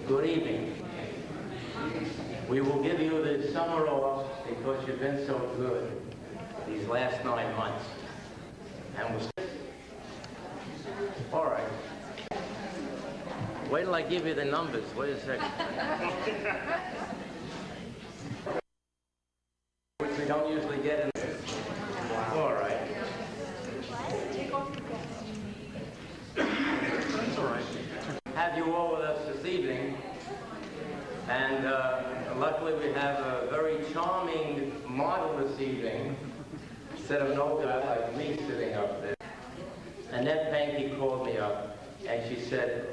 Good evening. We will give you the summer off because you've been so good these last 9 months. And we'll... All right. Wait till I give you the numbers. Wait a second. Which we don't usually get in. All right. That's all right. Have you all with us this evening, and luckily we have a very charming model this evening, instead of an old guy like me sitting up there. Annette Pankey called me up, and she said,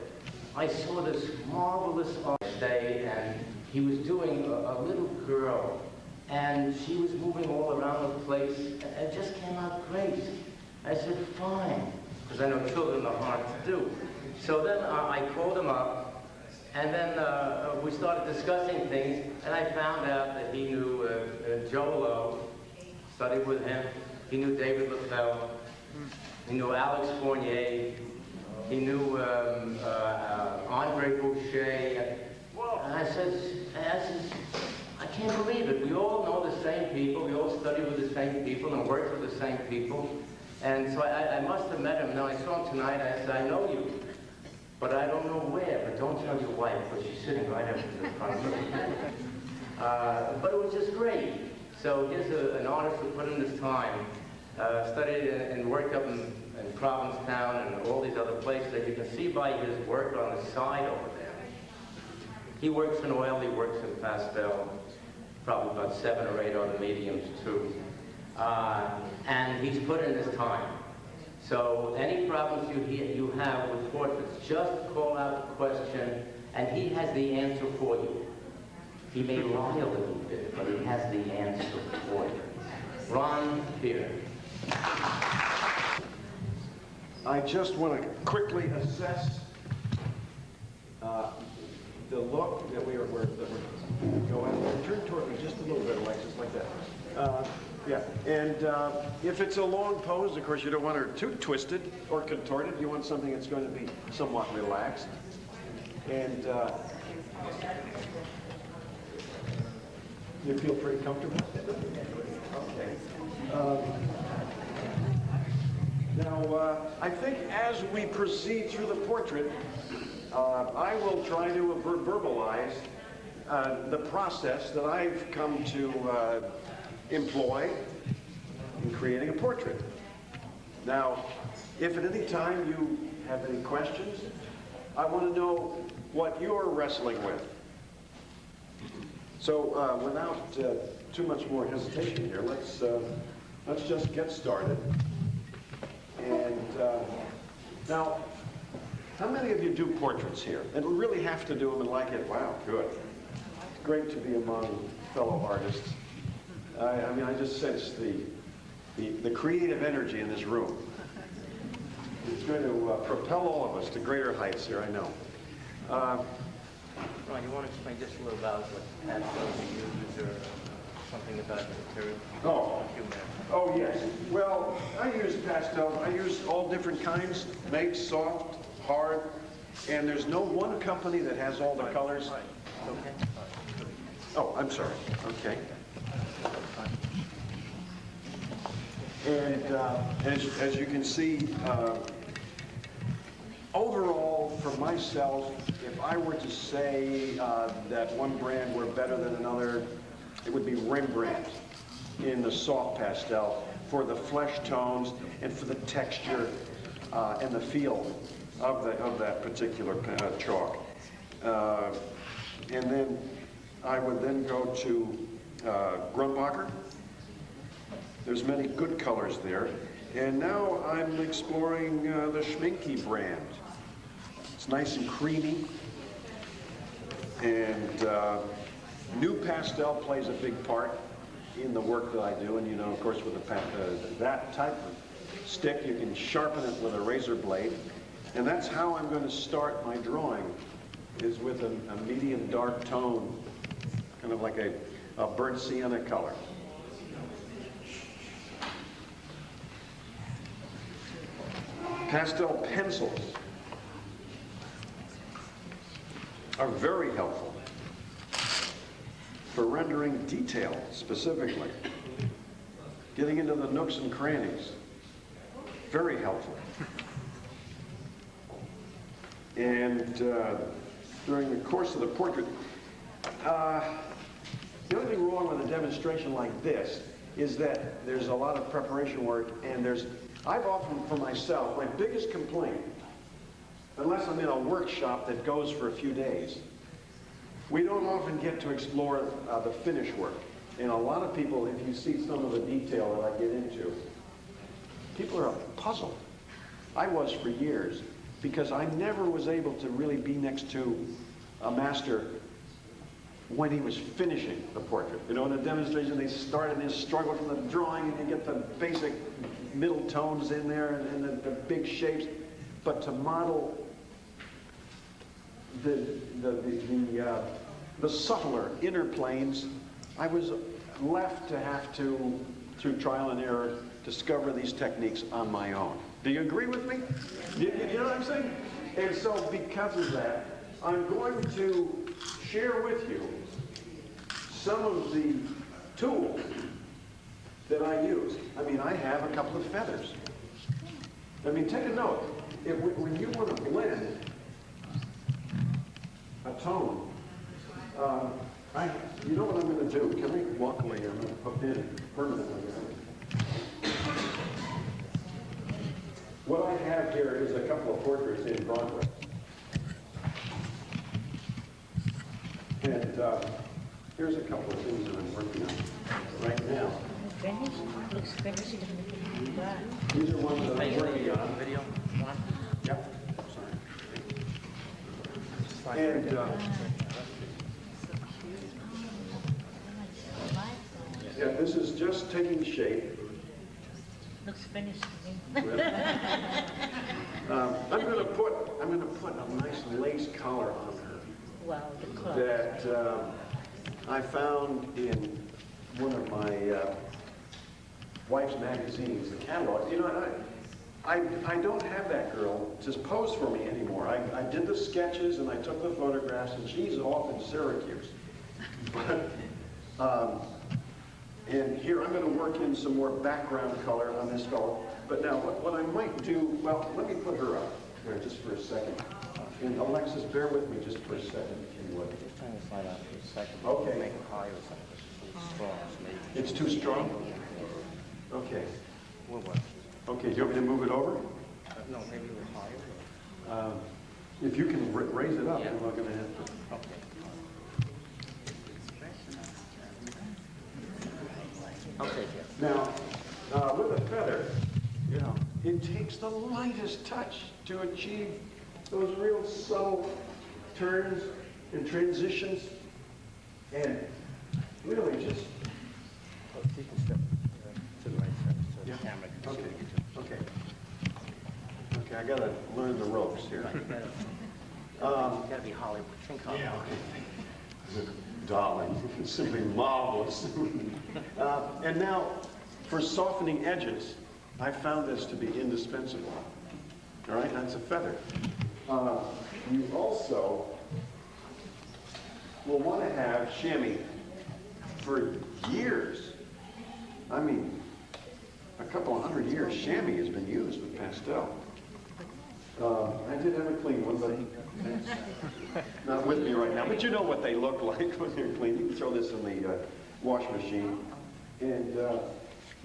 I saw this marvelous artist today, and he was doing a little girl, and she was moving all around the place, and it just came out great. I said, fine, because I know children are hard to do. So then I called him up, and then we started discussing things, and I found out that he knew Joe Lowe, studied with him, he knew David LaFell, he knew Alex Fournier, he knew Andre Boucher, and I said, I can't believe it. We all know the same people, we all study with the same people and work with the same people. And so I must have met him. Now I saw him tonight, I said, I know you, but I don't know where, but don't tell your wife, because she's sitting right up in the front room. But it was just great. So here's an artist who put in his time, studied and worked up in Provincetown and all these other places that you can see by his work on the side over there. He works in oil, he works in pastel, probably about 7 or 8 other mediums too. And he's put in his time. So any problems you have with portraits, just call out the question, and he has the answer for you. He may lie a little bit, but he has the answer for you. Ron Beard. I just want to quickly assess the look that we're going. Turn toward me just a little bit, Alexis, like that. Yeah, and if it's a long pose, of course, you don't want her too twisted or contorted. You want something that's going to be somewhat relaxed. And you feel pretty comfortable? Okay. Now, I think as we proceed through the portrait, I will try to verbalize the process that I've come to employ in creating a portrait. Now, if at any time you have any questions, I want to know what you're wrestling with. So, without too much more hesitation here, let's just get started. And now, how many of you do portraits here? And really have to do them and like it? Wow, good. It's great to be among fellow artists. I mean, I just sense the creative energy in this room. It's going to propel all of us to greater heights here, I know. Ron, you want to explain just a little about what pastel you use or something about the material? Oh, yes. Well, I use pastel. I use all different kinds, make, soft, hard, and there's no one company that has all the colors. Okay. Oh, I'm sorry. Okay. And as you can see, overall, for myself, if I were to say that one brand were better than another, it would be Rembrandt in the soft pastel for the flesh tones and for the texture and the feel of that particular chalk. And then I would then go to Grumbacher. There's many good colors there. And now I'm exploring the Schminke brand. It's nice and creamy. And new pastel plays a big part in the work that I do. And you know, of course, with that type of stick, you can sharpen it with a razor blade. And that's how I'm going to start my drawing, is with a medium dark tone, kind of like a burnt sienna color. Pastel pencils. are very helpful for rendering detail specifically. Getting into the nooks and crannies, very helpful. And during the course of the portrait, the only thing wrong with a demonstration like this is that there's a lot of preparation work, and I've often, for myself, my biggest complaint, unless I'm in a workshop that goes for a few days, we don't often get to explore the finish work. And a lot of people, if you see some of the detail that I get into, people are puzzled. I was for years, because I never was able to really be next to a master when he was finishing the portrait. You know, in a demonstration, they start and they struggle from the drawing, and you get the basic middle tones in there and the big shapes. But to model the subtler inner planes, I was left to have to, through trial and error, discover these techniques on my own. Do you agree with me? You know what I'm saying? And so because of that, I'm going to share with you some of the tools that I use. I mean, I have a couple of feathers. I mean, take a note. When you want to blend a tone, you know what I'm going to do? Can I walk away here? I'm going to put in permanently. What I have here is a couple of portraits in Broadway. And here's a couple of things that I'm working on right now. Finished? Looks finished. These are ones that I'm working on. Video one? Yep. And yeah, this is just taking shape. Looks finished to me. I'm going to put a nice lace collar on her Wow, the cloth. that I found in one of my wife's magazines, the catalog. You know, I don't have that girl just pose for me anymore. I did the sketches and I took the photographs, and she's off in Syracuse. But and here I'm going to work in some more background color on this fellow. But now what I might do, well, let me put her up there just for a second. And Alexis, bear with me just for a second, if you would. Just trying to find out for a second. Okay. Make it higher or something. It's too strong. So maybe It's too strong? Okay. we'll work. Okay, do you want me to move it over? No, maybe a little higher. If you can raise it up, Yeah. then we're going to have to. Okay. Okay, Jeff. Now, with a feather, you know, it takes the lightest touch to achieve those real subtle turns and transitions, and really just. Oh, you can step to the right side so the Yeah. camera can see Okay. you. Okay. Okay, I gotta learn the ropes here. You gotta be Hollywood. Think Hollywood. Okay. Darling, simply marvelous. And now, for softening edges, I found this to be indispensable. All right, that's a feather. You also will want to have chamois for years. I mean, a couple of hundred years, chamois has been used with pastel. I did have a clean one, but it's not with me right now. But you know what they look like when they're clean. You can throw this in the wash machine. And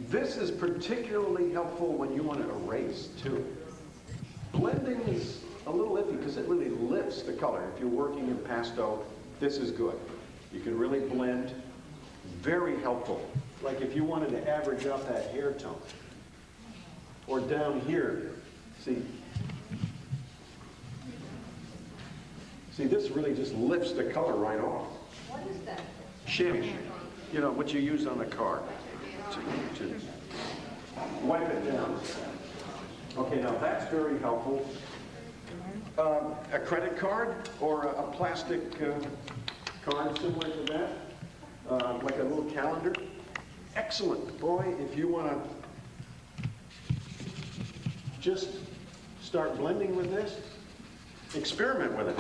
this is particularly helpful when you want to erase, too. Blending is a little iffy because it really lifts the color. If you're working in pastel, this is good. You can really blend. Very helpful. Like if you wanted to average out that hair tone. Or down here, see, this really just lifts the color right off. What is that? Chamois, you know, what you use on the car to wipe it down. Okay, now that's very helpful. A credit card or a plastic card similar to that, like a little calendar. Excellent. Boy, if you want to just start blending with this, experiment with it.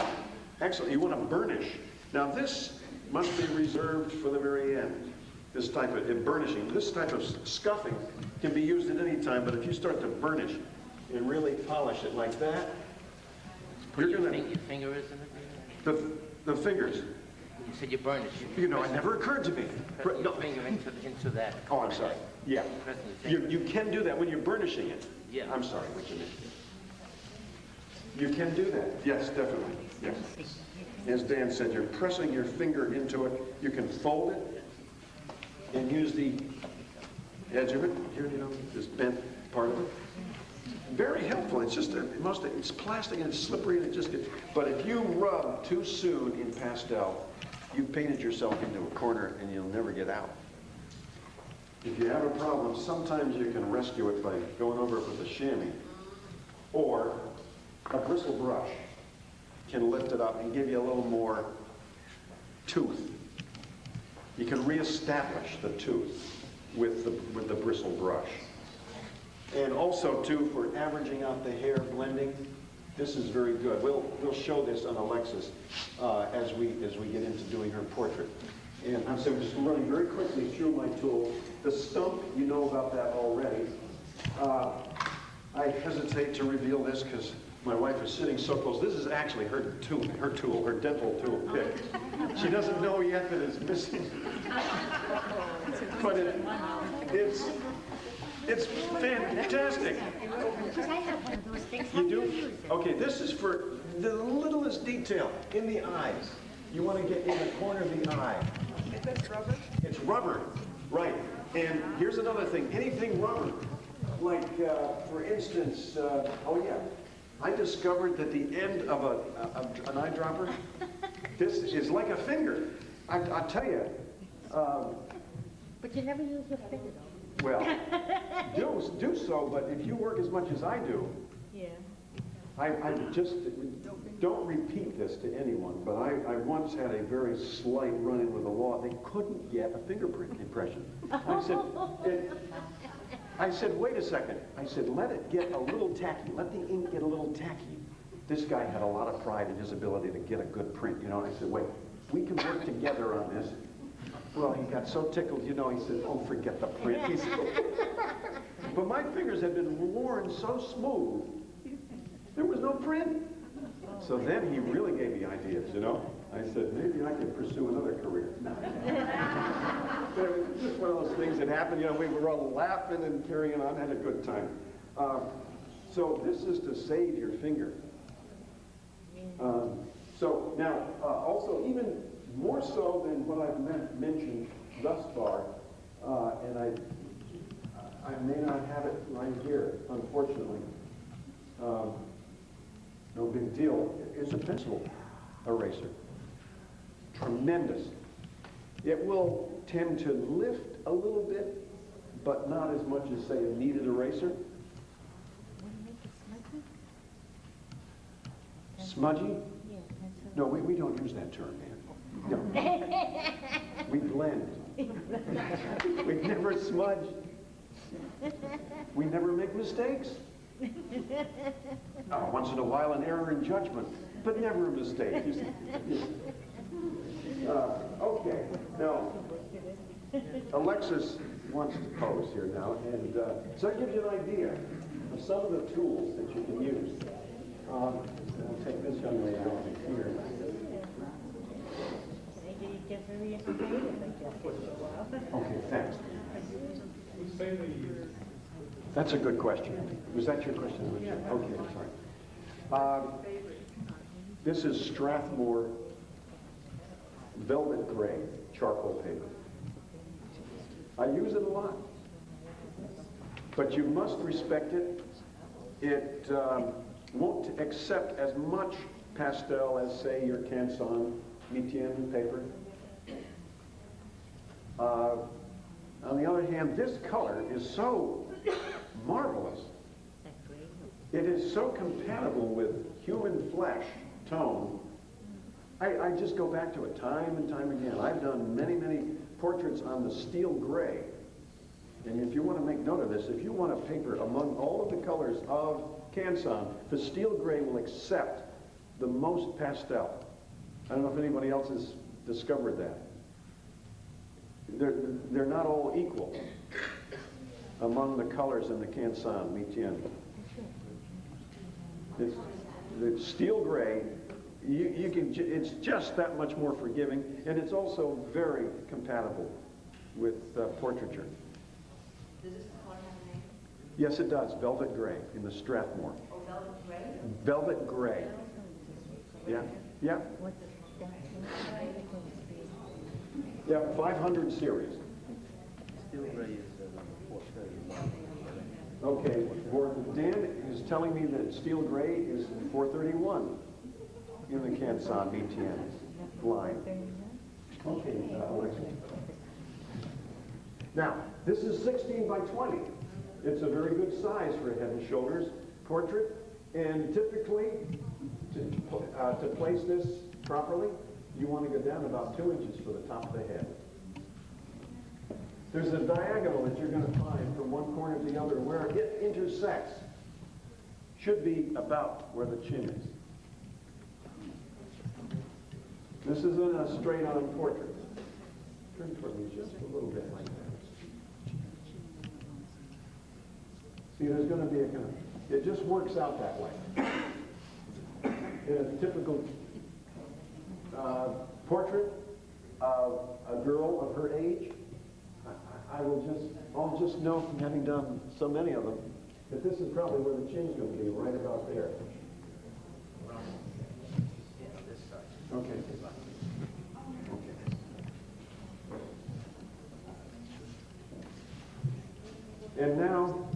Excellent. You want to burnish. Now this must be reserved for the very end. This type of burnishing, this type of scuffing can be used at any time, but if you start to burnish and really polish it like that, Put you're your, gonna, your fingers in it? the fingers. You said you burnish. You know, it never occurred to me. Pressing No. your finger into that. Oh, I'm sorry. Yeah. Pressing your finger. You can do that when you're burnishing it. Yeah. I'm sorry, what you mean. You can do that. Yes, definitely. Yes. As Dan said, you're pressing your finger into it. You can fold it and use the edge of it. Here, you know, this bent part of it. Very helpful. It's just, it's plastic and it's slippery and it just gets, but if you rub too soon in pastel, you've painted yourself into a corner and you'll never get out. If you have a problem, sometimes you can rescue it by going over it with a chamois, or a bristle brush can lift it up and give you a little more tooth. You can reestablish the tooth with the bristle brush. And also too, for averaging out the hair blending, this is very good. We'll show this on Alexis as we get into doing her portrait. And I'm just running very quickly through my tool. The stump, you know about that already. I hesitate to reveal this because my wife is sitting so close. This is actually her tool, her dental tool pick. She doesn't know yet that it's missing. But it's fantastic. Because I have one of those things. How You do you do? use it? Okay, this is for the littlest detail in the eyes. You want to get in the corner of the eye. Is this rubber? It's rubber, right. And here's another thing, anything rubber, like for instance, oh yeah, I discovered that the end of an eyedropper, this is like a finger. I'll tell you, But you never use your finger though. well, do so, but if you work as much as I do, Yeah. I just, don't repeat this to anyone, but I once had a very slight run-in with the law. They couldn't get a fingerprint impression. I said, wait a second. I said, let it get a little tacky. Let the ink get a little tacky. This guy had a lot of pride in his ability to get a good print, you know. I said, wait, we can work together on this. Well, he got so tickled, you know, he said, oh, forget the print. He said, but my fingers had been worn so smooth, there was no print. So then he really gave me ideas, you know. I said, maybe I could pursue another career. But it was just one of those things that happened, you know, we were all laughing and carrying on, had a good time. So this is to save your finger. So now, also even more so than what I've mentioned thus far, and I may not have it right here, unfortunately. No big deal. It's a pencil eraser. Tremendous. It will tend to lift a little bit, but not as much as, say, a kneaded eraser. Want to make it smudgy? Smudgy? Yeah, that's No, we don't use that term, man. No. We blend. We never smudge. We never make mistakes. Oh, once in a while an error in judgment, but never a mistake. You see. Okay, now, Alexis wants to pose here now, and so that gives you an idea of some of the tools that you can use. I'll take this young lady over here. Maybe you get very innovative, I guess. Okay, thanks. That's a good question. Was that your question? Yeah. Okay, I'm sorry. This is Strathmore velvet gray charcoal paper. I use it a lot, but you must respect it. It won't accept as much pastel as, say, your Canson Mitienne paper. On the other hand, this color is so marvelous. It is so compatible with human flesh tone. I just go back to it time and time again. I've done many, many portraits on the steel gray. And if you want to make note of this, if you want a paper among all of the colors of Canson, the steel gray will accept the most pastel. I don't know if anybody else has discovered that. They're not all equal among the colors in the Canson Mitienne. The steel gray, it's just that much more forgiving, and it's also very compatible with portraiture. Does this color have a name? Yes, it does. Velvet gray in the Strathmore. Oh, velvet gray? Velvet gray. Yeah, yeah. What's that? Yeah, 500 series. Steel gray is 431. Okay, Dan is telling me that steel gray is 431 in the Canson Mitienne line. Okay, Alexis. Now, this is 16 by 20. It's a very good size for a Head and Shoulders portrait, and typically, to place this properly, you want to go down about 2 inches for the top of the head. There's a diagonal that you're going to find from one corner to the other where it intersects. Should be about where the chin is. This isn't a straight-on portrait. Turn toward me just a little bit like that. See, there's going to be a kind of, it just works out that way. In a typical portrait of a girl of her age, I'll just know from having done so many of them that this is probably where the chin's going to be, right about there. Okay. Okay. And now,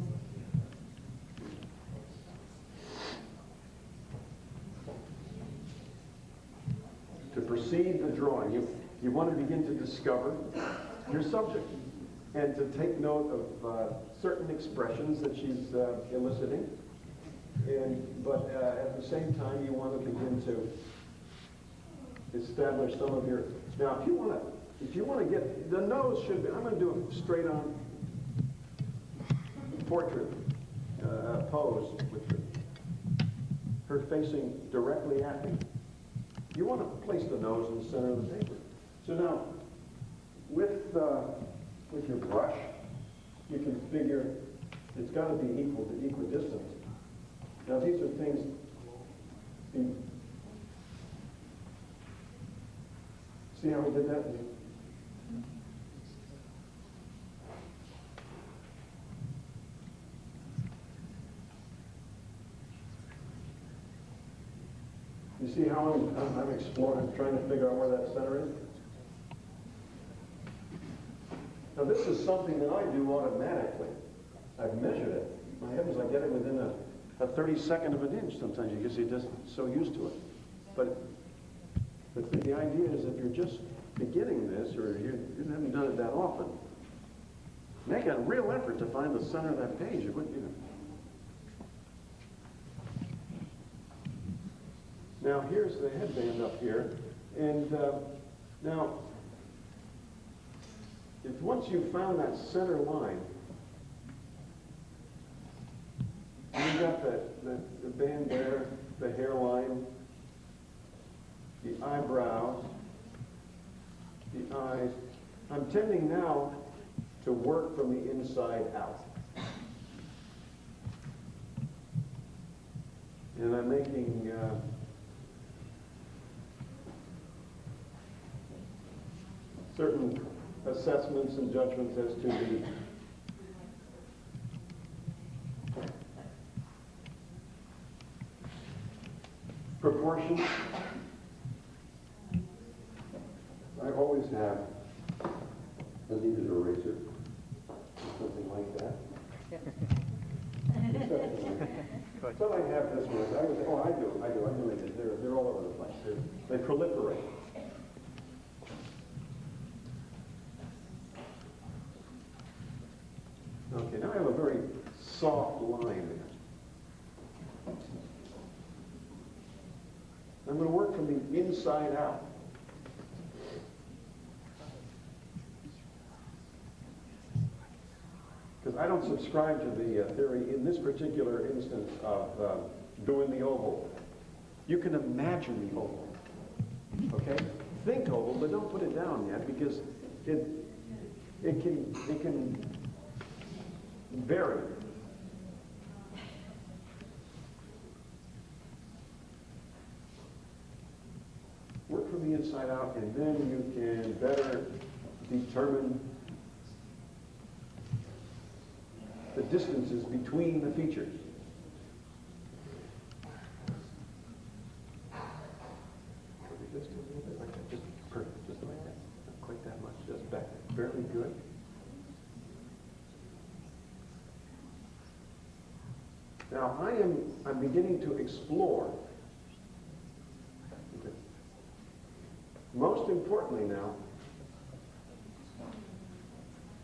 to proceed the drawing, you want to begin to discover your subject and to take note of certain expressions that she's eliciting. But at the same time, you want to begin to establish some of your. Now, if you want to get the nose should be. I'm going to do a straight-on portrait pose with her facing directly at me. You want to place the nose in the center of the paper. So now, with your brush, you can figure it's got to be equidistant. Now these are things. See how we did that? You see how I'm exploring, trying to figure out where that center is? Now this is something that I do automatically. I've measured it. My heavens, I get it within a 32nd of an inch sometimes. You guess you're just so used to it. But the idea is if you're just beginning this, or you haven't done it that often, make a real effort to find the center of that page. It wouldn't, you know. Now here's the headband up here, and now if once you've found that center line, you've got the band there, the hairline, the eyebrows, the eyes. I'm tending now to work from the inside out. And I'm making certain assessments and judgments as to the proportions. I always have a kneaded eraser, something like that. So I have this one. I do. They're all over the place. They proliferate. Okay, now I have a very soft line there. I'm going to work from the inside out. Because I don't subscribe to the theory in this particular instance of doing the oval. You can imagine the oval. Okay? Think oval, but don't put it down yet because it can vary. Work from the inside out, and then you can better determine the distances between the features. Just a little bit like that, just perfect, just like that. Not quite that much, just back, fairly good. Now I'm beginning to explore. Most importantly now,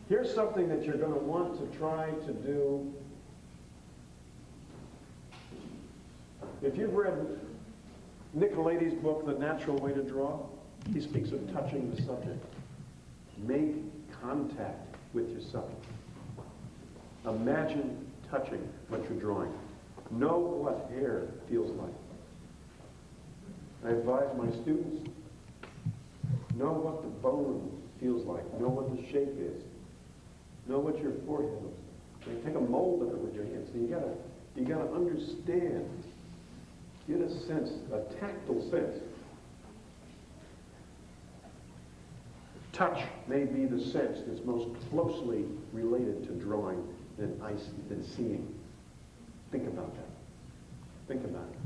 here's something that you're going to want to try to do. If you've read Nicolaides' book, The Natural Way to Draw, he speaks of touching the subject. Make contact with your subject. Imagine touching what you're drawing. Know what hair feels like. I advise my students, know what the bone feels like. Know what the shape is. Know what your forehead looks like. You take a mold of it with your hands. So you gotta understand. Get a sense, a tactile sense. Touch may be the sense that's most closely related to drawing than seeing. Think about that. Think about it.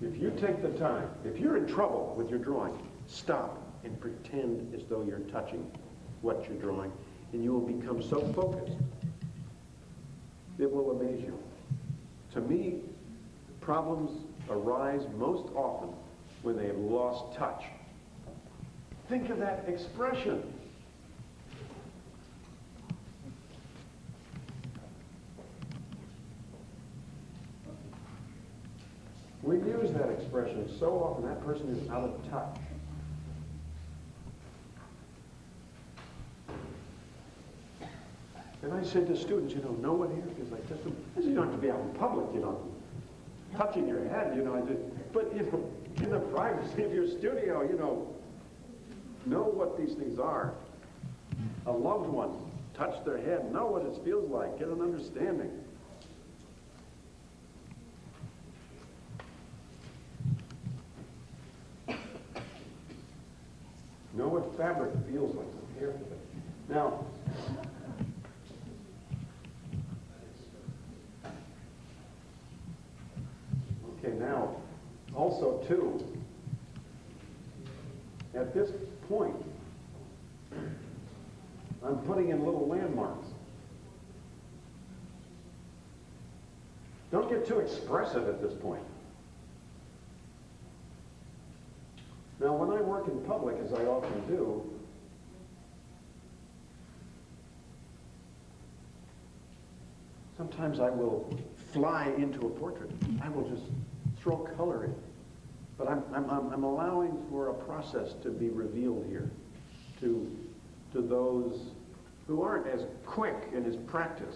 If you take the time, if you're in trouble with your drawing, stop and pretend as though you're touching what you're drawing, and you will become so focused, it will amaze you. To me, problems arise most often when they have lost touch. Think of that expression. We use that expression so often, that person is out of touch. And I said to students, know what hair feels like. You don't have to be out in public, touching your head, but in the privacy of your studio, know what these things are. A loved one, touch their head, know what it feels like, get an understanding. Know what fabric feels like, some hair feels like. Now, now, also too, at this point, I'm putting in little landmarks. Don't get too expressive at this point. Now, when I work in public, as I often do, sometimes I will fly into a portrait. I will just throw color in. But I'm allowing for a process to be revealed here to those who aren't as quick and as practiced.